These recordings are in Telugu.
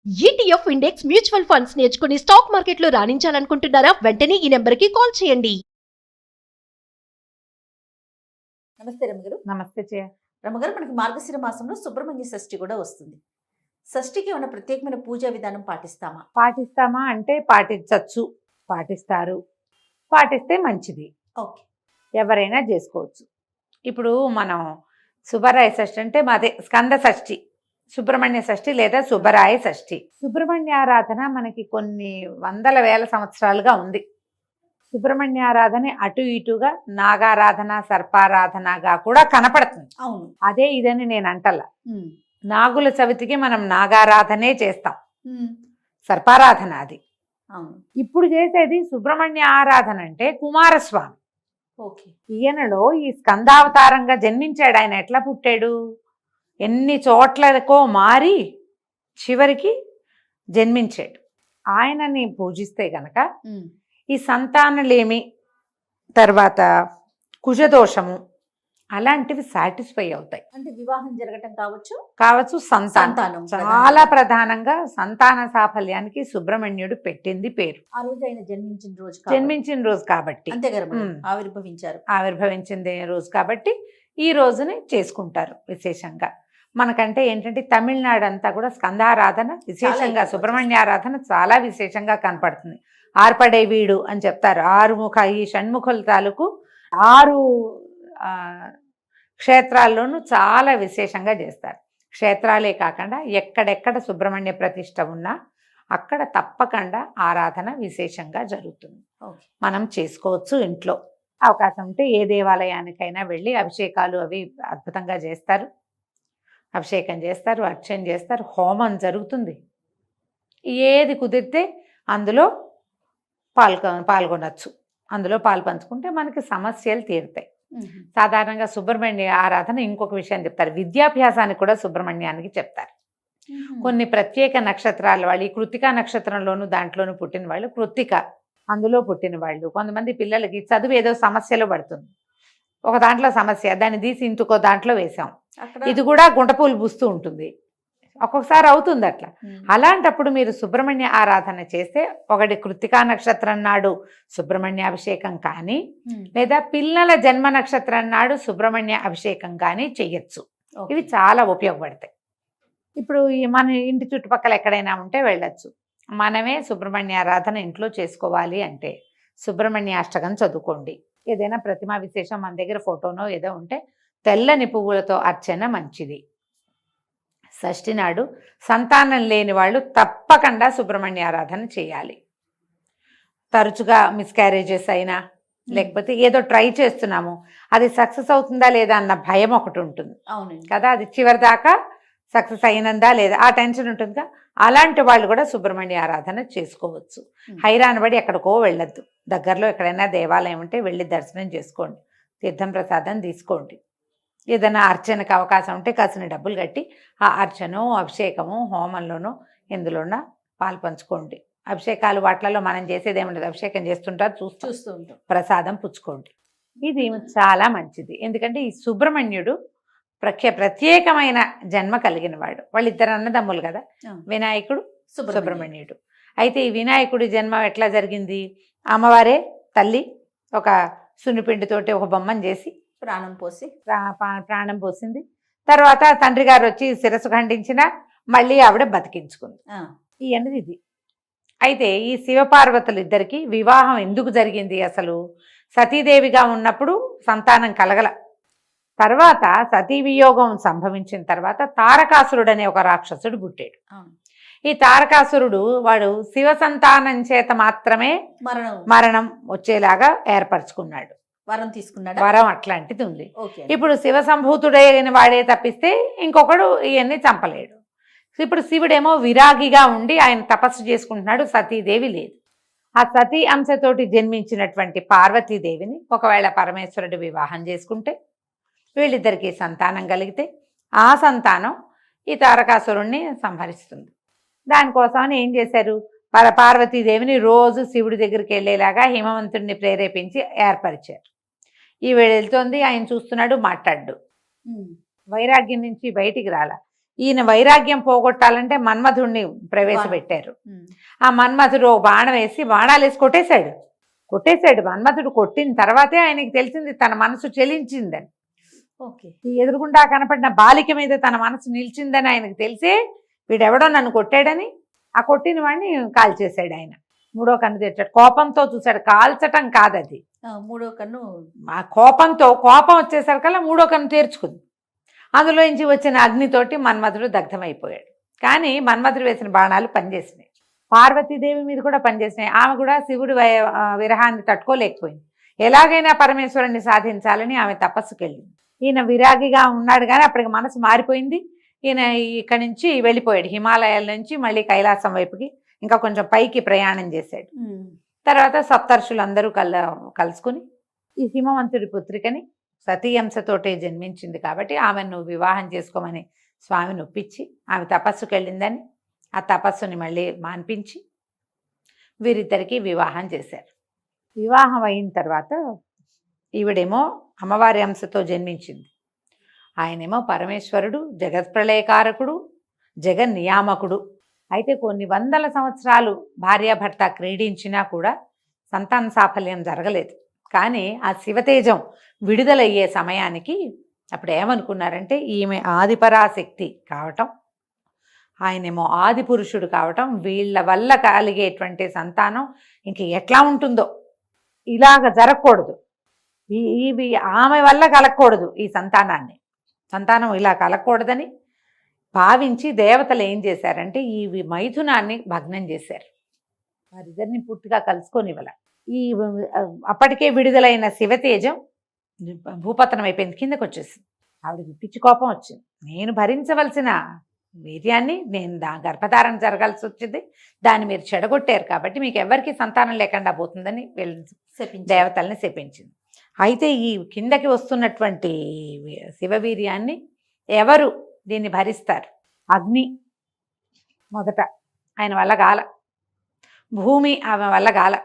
ETF ఇండెక్స్ మ్యూచువల్ ఫండ్స్ నేర్చుకుని స్టాక్ మార్కెట్లో రాణించాలనుకుంటున్నారా? వెంటనే ఈ నెంబర్కి కాల్ చేయండి. నమస్తే రమగారు. నమస్తే చే రమగారు, మనకి మార్గశిర మాసంలో సుబ్రహ్మణ్య షష్ఠి కూడా వస్తుంది. షష్ఠికి ఏమైనా ప్రత్యేకమైన పూజా విధానం పాటిస్తామా? పాటిస్తామా అంటే పాటించచ్చు, పాటిస్తారు, పాటిస్తే మంచిది. ఓకే. ఎవరైనా చేసుకోవచ్చు. ఇప్పుడు మనం సుబ్బరాయ షష్ఠి అంటే మాదే స్కంద షష్ఠి, సుబ్రహ్మణ్య షష్ఠి లేదా సుబ్బరాయ షష్ఠి. సుబ్రహ్మణ్య ఆరాధన మనకి కొన్ని వందల వేల సంవత్సరాలుగా ఉంది. సుబ్రహ్మణ్య ఆరాధన అటు ఇటుగా నాగారాధన, సర్పారాధనగా కూడా కనపడుతుంది. అవును. అదే ఇదని నేను అంటల్లా. నాగుల చవితికి మనం నాగారాధనే చేస్తాం, సర్పారాధన అది. అవును. ఇప్పుడు చేసేది సుబ్రహ్మణ్య ఆరాధన అంటే కుమారస్వామి. ఓకే. ఈయనలో ఈ స్కందావతారంగా జన్మించాడు. ఆయన ఎట్లా పుట్టాడు? ఎన్ని చోట్లకో మారి చివరికి జన్మించాడు. ఆయనని పూజిస్తే గనక ఈ సంతానలేమి, తర్వాత కుజదోషము అలాంటివి సాటిస్ఫై అవుతాయి. అంటే వివాహం జరగటం కావచ్చు. సంతానం చాలా ప్రధానంగా సంతాన సాఫల్యానికి సుబ్రహ్మణ్యుడు పెట్టింది పేరు. ఆ రోజు ఆయన జన్మించిన రోజు కాబట్టి, అంతే కదా, ఆవిర్భవించింది రోజు కాబట్టి ఈ రోజుని చేసుకుంటారు విశేషంగా. మనకంటే ఏంటంటే తమిళనాడు అంతా కూడా స్కందారాధన విశేషంగా, సుబ్రహ్మణ్య ఆరాధన చాలా విశేషంగా కనపడుతుంది. ఆర్పడే వీడు అని చెప్తారు. ఈ షణ్ముఖుల తాలూకు 6 క్షేత్రాల్లోనూ చాలా విశేషంగా చేస్తారు. క్షేత్రాలే కాకుండా ఎక్కడెక్కడ సుబ్రహ్మణ్య ప్రతిష్ఠ ఉన్నా అక్కడ తప్పకుండా ఆరాధన విశేషంగా జరుగుతుంది. మనం చేసుకోవచ్చు ఇంట్లో. అవకాశం ఉంటే ఏ దేవాలయానికైనా వెళ్ళి అభిషేకాలు అవి అద్భుతంగా చేస్తారు. అభిషేకం చేస్తారు, అర్చన చేస్తారు, హోమం జరుగుతుంది. ఏది కుదిరితే అందులో పాల్గొనచ్చు. అందులో పాలు పంచుకుంటే మనకి సమస్యలు తీరుతాయి. సాధారణంగా సుబ్రహ్మణ్య ఆరాధన ఇంకొక విషయం చెప్తారు, విద్యాభ్యాసానికి కూడా సుబ్రహ్మణ్యానికి చెప్తారు. కొన్ని ప్రత్యేక నక్షత్రాల వాళ్ళు, ఈ కృత్తికా నక్షత్రంలోను దాంట్లోనూ పుట్టిన వాళ్ళు, కృత్తిక అందులో పుట్టిన వాళ్ళు, కొంతమంది పిల్లలకి చదువు ఏదో సమస్యలో పడుతుంది, ఒక దాంట్లో సమస్య, దాన్ని తీసి ఇంకో దాంట్లో వేసాం, ఇది కూడా గుంటపూలు పూస్తూ ఉంటుంది, ఒక్కొక్కసారి అవుతుంది అట్లా. అలాంటప్పుడు మీరు సుబ్రహ్మణ్య ఆరాధన చేస్తే ఒకటి కృత్తికా నక్షత్రం నాడు సుబ్రహ్మణ్య అభిషేకం కానీ, లేదా పిల్లల జన్మ నక్షత్రం నాడు సుబ్రహ్మణ్య అభిషేకం కానీ చెయ్యొచ్చు. ఇవి చాలా ఉపయోగపడతాయి. ఇప్పుడు మన ఇంటి చుట్టుపక్కల ఎక్కడైనా ఉంటే వెళ్ళొచ్చు. మనమే సుబ్రహ్మణ్య ఆరాధన ఇంట్లో చేసుకోవాలి అంటే సుబ్రహ్మణ్య అష్టకం చదువుకోండి. ఏదైనా ప్రతిమా విశేషం మన దగ్గర ఫోటోనో ఏదో ఉంటే తెల్లని పువ్వులతో అర్చన మంచిది. షష్ఠి నాడు సంతానం లేని వాళ్ళు తప్పకుండా సుబ్రహ్మణ్య ఆరాధన చేయాలి. తరచుగా మిస్క్యారేజెస్ అయినా, లేకపోతే ఏదో ట్రై చేస్తున్నాము అది సక్సెస్ అవుతుందా లేదా అన్న భయం ఒకటి ఉంటుంది. అవును కదా, అది చివరి దాకా సక్సెస్ అయినందా లేదా ఆ టెన్షన్ ఉంటుందిగా. అలాంటి వాళ్ళు కూడా సుబ్రహ్మణ్య ఆరాధన చేసుకోవచ్చు. హైరానబడి ఎక్కడికో వెళ్ళొద్దు. దగ్గరలో ఎక్కడైనా దేవాలయం ఉంటే వెళ్ళి దర్శనం చేసుకోండి, తీర్థం ప్రసాదం తీసుకోండి. ఏదైనా అర్చనకు అవకాశం ఉంటే కాసిన డబ్బులు కట్టి ఆ అర్చనో, అభిషేకము, హోమంలోనో ఎందులోనా పాలు పంచుకోండి. అభిషేకాలు వాటిలలో మనం చేసేది ఏముండదు, అభిషేకం చేస్తుంటారు, చూస్తూ ఉంటాం, ప్రసాదం పుచ్చుకోండి. ఇది చాలా మంచిది. ఎందుకంటే ఈ సుబ్రహ్మణ్యుడు ప్రత్యేకమైన జన్మ కలిగిన వాడు. వాళ్ళిద్దరు అన్నదమ్ములు కదా, వినాయకుడు, సుబ్రహ్మణ్యుడు. అయితే ఈ వినాయకుడి జన్మ ఎట్లా జరిగింది? అమ్మవారే తల్లి ఒక సున్నిపిండితోటి ఒక బొమ్మను చేసి ప్రాణం పోసింది. తర్వాత తండ్రి గారు వచ్చి శిరస్సు ఖండించిన మళ్ళీ ఆవిడ బతికించుకుంది. ఈ అనేది ఇది. అయితే ఈ శివపార్వతులు ఇద్దరికి వివాహం ఎందుకు జరిగింది? అసలు సతీదేవిగా ఉన్నప్పుడు సంతానం కలగల. తర్వాత సతీ వియోగం సంభవించిన తర్వాత తారకాసురుడు అనే ఒక రాక్షసుడు పుట్టాడు. ఈ తారకాసురుడు వాడు శివ సంతానం చేత మాత్రమే మరణం వచ్చేలాగా ఏర్పరచుకున్నాడు. వరం అట్లాంటిది ఉంది. ఇప్పుడు శివ సంభూతుడైన వాడే తప్పిస్తే ఇంకొకడు ఇవన్నీ చంపలేడు. ఇప్పుడు శివుడేమో విరాగిగా ఉండి ఆయన తపస్సు చేసుకుంటున్నాడు, సతీదేవి లేదు. ఆ సతీ అంశతోటి జన్మించినటువంటి పార్వతీదేవిని ఒకవేళ పరమేశ్వరుడు వివాహం చేసుకుంటే వీళ్ళిద్దరికీ సంతానం కలిగితే ఆ సంతానం ఈ తారకాసురుణ్ణి సంహరిస్తుంది. దానికోసమని ఏం చేశారు? పార్వతీదేవిని రోజు శివుడి దగ్గరికి వెళ్ళేలాగా హిమవంతుడిని ప్రేరేపించి ఏర్పరిచారు. ఈవిడ వెళ్తోంది, ఆయన చూస్తున్నాడు, మాట్లాడు. వైరాగ్యం నుంచి బయటికి రాల. ఈయన వైరాగ్యం పోగొట్టాలంటే మన్మధుడిని ప్రవేశపెట్టారు. ఆ మన్మధుడు ఓ బాణం వేసి బాణాలు వేసి కొట్టేశాడు. మన్మధుడు కొట్టిన తర్వాతే ఆయనకి తెలిసింది తన మనసు చెలించిందని. ఓకే. ఈ ఎదురుగుండా కనపడిన బాలిక మీద తన మనసు నిలిచిందని ఆయనకు తెలిసే వీడెవడో నన్ను కొట్టాడని ఆ కొట్టిన వాడిని కాల్చేశాడు. ఆయన 3వ కన్ను తెచ్చాడు. కోపంతో చూశాడు, కాల్చటం కాదది. 3వ కన్ను ఆ కోపం వచ్చేసరికల్లా 3వ కన్ను తెరుచుకుంది. అందులోంచి వచ్చిన అగ్నితోటి మన్మధుడు దగ్ధమైపోయాడు. కానీ మన్మధుడు వేసిన బాణాలు పనిచేసినాయి. పార్వతీదేవి మీద కూడా పనిచేసినాయి. ఆమె కూడా శివుడి విరహాన్ని తట్టుకోలేకపోయింది. ఎలాగైనా పరమేశ్వరుణ్ణి సాధించాలని ఆమె తపస్సుకు వెళ్ళింది. ఈయన విరాగిగా ఉన్నాడు కానీ అప్పటికి మనసు మారిపోయింది. ఈయన ఇక్కడి నుంచి వెళ్ళిపోయాడు. హిమాలయాల నుంచి మళ్ళీ కైలాసం వైపుకి ఇంకా కొంచెం పైకి ప్రయాణం చేశాడు. తర్వాత సప్తర్షులందరూ కలుసుకుని ఈ హిమవంతుడి పుత్రికని సతీయంశతోటే జన్మించింది కాబట్టి ఆమెను వివాహం చేసుకోమని స్వామిని ఒప్పించి ఆమె తపస్సుకు వెళ్ళిందని ఆ తపస్సుని మళ్ళీ మాన్పించి వీరిద్దరికీ వివాహం చేశారు. వివాహం అయిన తర్వాత ఈవిడేమో అమ్మవారి అంశతో జన్మించింది. ఆయనేమో పరమేశ్వరుడు, జగత్ప్రళయకారకుడు, జగన్నియామకుడు. అయితే కొన్ని వందల సంవత్సరాలు భార్యాభర్త క్రీడించినా కూడా సంతాన సాఫల్యం జరగలేదు. కానీ ఆ శివతేజం విడుదలయ్యే సమయానికి అప్పుడు ఏమనుకున్నారంటే ఈమె ఆదిపరాశక్తి కావటం, ఆయనేమో ఆది పురుషుడు కావటం, వీళ్ళ వల్ల కలిగేటువంటి సంతానం ఇంక ఎట్లా ఉంటుందో, ఇలాగ జరగకూడదు, ఇవి ఆమె వల్ల కలగకూడదు, ఈ సంతానం ఇలా కలగకూడదని భావించి దేవతలు ఏం చేశారంటే ఈ మైథునాన్ని భగ్నం చేశారు. వారిద్దరిని పూర్తిగా కలుసుకొనివ్వల. ఈ అప్పటికే విడుదలైన శివతేజం భూపతనం అయిపోయింది, కిందకు వచ్చేసింది. ఆవిడకి పిచ్చి కోపం వచ్చింది. నేను భరించవలసిన వీర్యాన్ని నేను గర్భధారణ జరగాల్సి వచ్చింది, దాన్ని మీరు చెడగొట్టారు కాబట్టి మీకు ఎవరికి సంతానం లేకుండా పోతుందని దేవతల్ని శపించింది. అయితే ఈ కిందకి వస్తున్నటువంటి శివవీర్యాన్ని ఎవరు దీన్ని భరిస్తారు? అగ్ని మొదట ఆయన వల్ల గాల, భూమి ఆమె వల్ల గాల.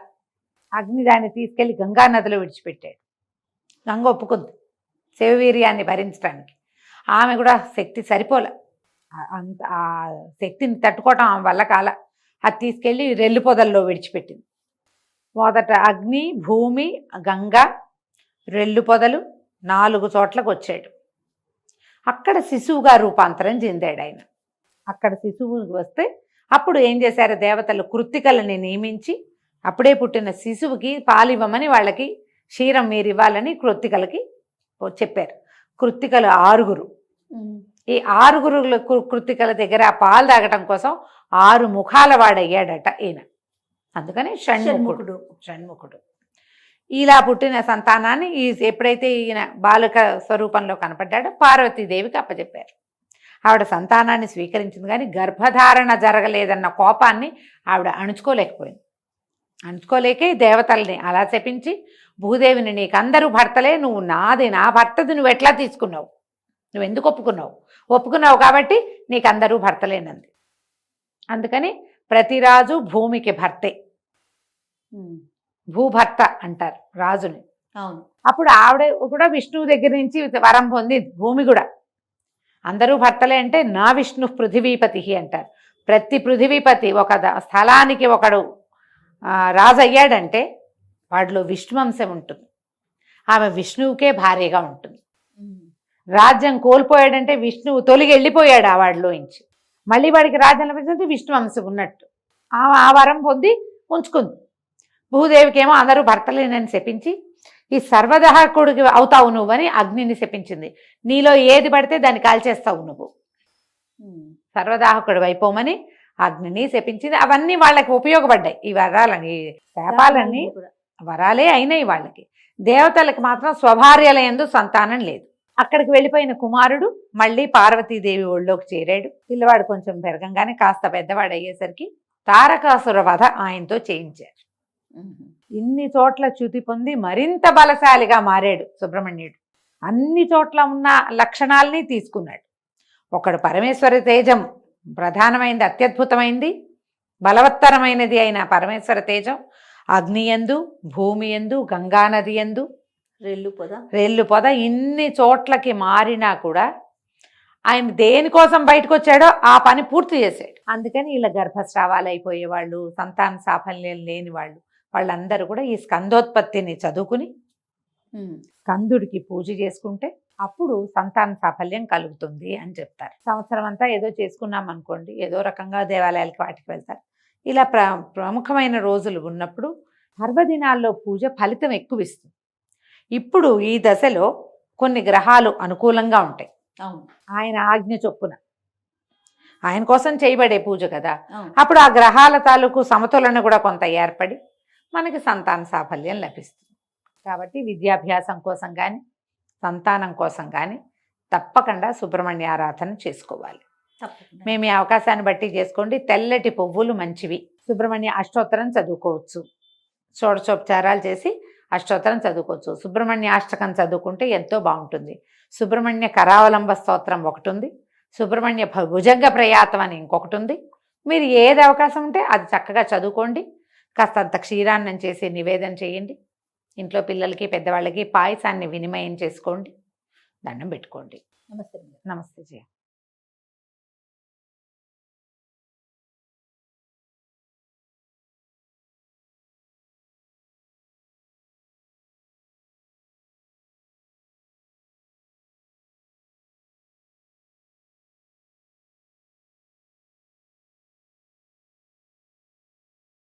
అగ్ని దాన్ని తీసుకెళ్లి గంగా నదిలో విడిచిపెట్టాడు. గంగ ఒప్పుకుంది శివవీర్యాన్ని భరించడానికి. ఆమె కూడా శక్తి సరిపోలే, అంత ఆ శక్తిని తట్టుకోవటం ఆమె వల్ల కాల. అది తీసుకెళ్ళి రెల్లు పొదల్లో విడిచిపెట్టింది. మొదట అగ్ని, భూమి, గంగ, రెల్లు పొదలు 4 చోట్లకు వచ్చాడు. అక్కడ శిశువుగా రూపాంతరం చెందాడు ఆయన. అక్కడ శిశువు వస్తే అప్పుడు ఏం చేశారు దేవతలు? కృత్తికలని నియమించి అప్పుడే పుట్టిన శిశువుకి పాలివ్వమని వాళ్ళకి క్షీరం మీరు ఇవ్వాలని కృత్తికలకి చెప్పారు. కృత్తికలు 6. ఈ 6 కృత్తికల దగ్గర పాలు తాగటం కోసం 6 ముఖాల వాడయ్యాడట ఈయన. అందుకని షణ్ముఖుడు. ఇలా పుట్టిన సంతానాన్ని ఎప్పుడైతే ఈయన బాలిక స్వరూపంలో కనపడ్డాడో పార్వతీదేవికి అప్పచెప్పారు. ఆవిడ సంతానాన్ని స్వీకరించింది కానీ గర్భధారణ జరగలేదన్న కోపాన్ని ఆవిడ అణుచుకోలేకే దేవతల్ని అలా చెప్పించి భూదేవిని నీకు అందరూ భర్తలే, నువ్వు నా భర్తది నువ్వు ఎట్లా తీసుకున్నావు, నువ్వు ఎందుకు ఒప్పుకున్నావు కాబట్టి నీకు అందరూ భర్తలేనంది. అందుకని ప్రతి రాజు భూమికి భర్తే, భూభర్త అంటారు రాజుని. అవును. అప్పుడు ఆవిడ కూడా విష్ణువు దగ్గర నుంచి వరం పొందింది. భూమి కూడా అందరూ భర్తలే అంటే నా విష్ణు పృథివీపతి అంటారు. ప్రతి పృథివీపతి ఒక స్థలానికి ఒకడు రాజు అయ్యాడంటే వాడిలో విష్ణువంశం ఉంటుంది. ఆమె విష్ణువుకే భార్యగా ఉంటుంది. రాజ్యం కోల్పోయాడంటే విష్ణువు తొలగి వెళ్ళిపోయాడు ఆ వాడిలోంచి. మళ్ళీ వాడికి రాజ్యం లభించింది విష్ణువంశం ఉన్నట్టు. ఆ వరం పొంది ఉంచుకుంది. భూదేవికి ఏమో అందరూ భర్తలేనని శపించి ఈ సర్వదహకుడికి అవుతావు నువ్వు అని అగ్నిని శపించింది. నీలో ఏది పడితే దాన్ని కాల్చేస్తావు నువ్వు, సర్వదాహకుడు అయిపోమని అగ్నిని శపించింది. అవన్నీ వాళ్ళకి ఉపయోగపడ్డాయి. ఈ వరాలని శాపాలన్నీ వరాలే అయినాయి వాళ్ళకి. దేవతలకు మాత్రం స్వభార్యలయందు సంతానం లేదు. అక్కడికి వెళ్ళిపోయిన కుమారుడు మళ్ళీ పార్వతీదేవి ఒళ్ళోకి చేరాడు. పిల్లవాడు కొంచెం పెరగంగానే కాస్త పెద్దవాడు అయ్యేసరికి తారకాసుర వధ ఆయనతో చేయించారు. ఇన్ని చోట్ల చ్యుతి పొంది మరింత బలశాలిగా మారాడు సుబ్రహ్మణ్యుడు. అన్ని చోట్ల ఉన్న లక్షణాలని తీసుకున్నాడు. ఒకడు పరమేశ్వర తేజం ప్రధానమైంది, అత్యద్భుతమైంది, బలవత్తరమైనది అయిన పరమేశ్వర తేజం అగ్నియందు, భూమియందు, గంగానది యందు, రెల్లు పొద ఇన్ని చోట్లకి మారినా కూడా ఆయన దేనికోసం బయటకు వచ్చాడో ఆ పని పూర్తి చేశాడు. అందుకని ఇలా గర్భస్రావాలు అయిపోయేవాళ్ళు, సంతాన సాఫల్యం లేని వాళ్ళందరూ కూడా ఈ స్కందోత్పత్తిని చదువుకుని స్కందుడికి పూజ చేసుకుంటే అప్పుడు సంతాన సాఫల్యం కలుగుతుంది అని చెప్తారు. సంవత్సరం అంతా ఏదో చేసుకున్నాం అనుకోండి, ఏదో రకంగా దేవాలయాలకి వాటికి వెళ్తారు. ఇలా ప్రముఖమైన రోజులు ఉన్నప్పుడు పర్వదినాల్లో పూజ ఫలితం ఎక్కువ ఇస్తుంది. ఇప్పుడు ఈ దశలో కొన్ని గ్రహాలు అనుకూలంగా ఉంటాయి. ఆయన ఆజ్ఞ చొప్పున ఆయన కోసం చేయబడే పూజ కదా, అప్పుడు ఆ గ్రహాల తాలూకు సమతులన కూడా కొంత ఏర్పడి మనకి సంతాన సాఫల్యం లభిస్తుంది. కాబట్టి విద్యాభ్యాసం కోసం కానీ సంతానం కోసం కానీ తప్పకుండా సుబ్రహ్మణ్య ఆరాధన చేసుకోవాలి. మేము ఈ అవకాశాన్ని బట్టి చేసుకోండి. తెల్లటి పువ్వులు మంచివి. సుబ్రహ్మణ్య అష్టోత్తరం చదువుకోవచ్చు, షోడశోపచారాలు చేసి అష్టోత్తరం చదువుకోవచ్చు. సుబ్రహ్మణ్య అష్టకం చదువుకుంటే ఎంతో బాగుంటుంది. సుబ్రహ్మణ్య కరావలంబ స్తోత్రం ఒకటి ఉంది, సుబ్రహ్మణ్య భుజంగ ప్రయాతం అని ఇంకొకటి ఉంది. మీరు ఏది అవకాశం ఉంటే అది చక్కగా చదువుకోండి. కాస్తంత క్షీరాన్నం చేసి నివేదన చేయండి. ఇంట్లో పిల్లలకి పెద్దవాళ్ళకి పాయసాన్ని వినిమయం చేసుకోండి, దండం పెట్టుకోండి. నమస్తే. నమస్తే జయ.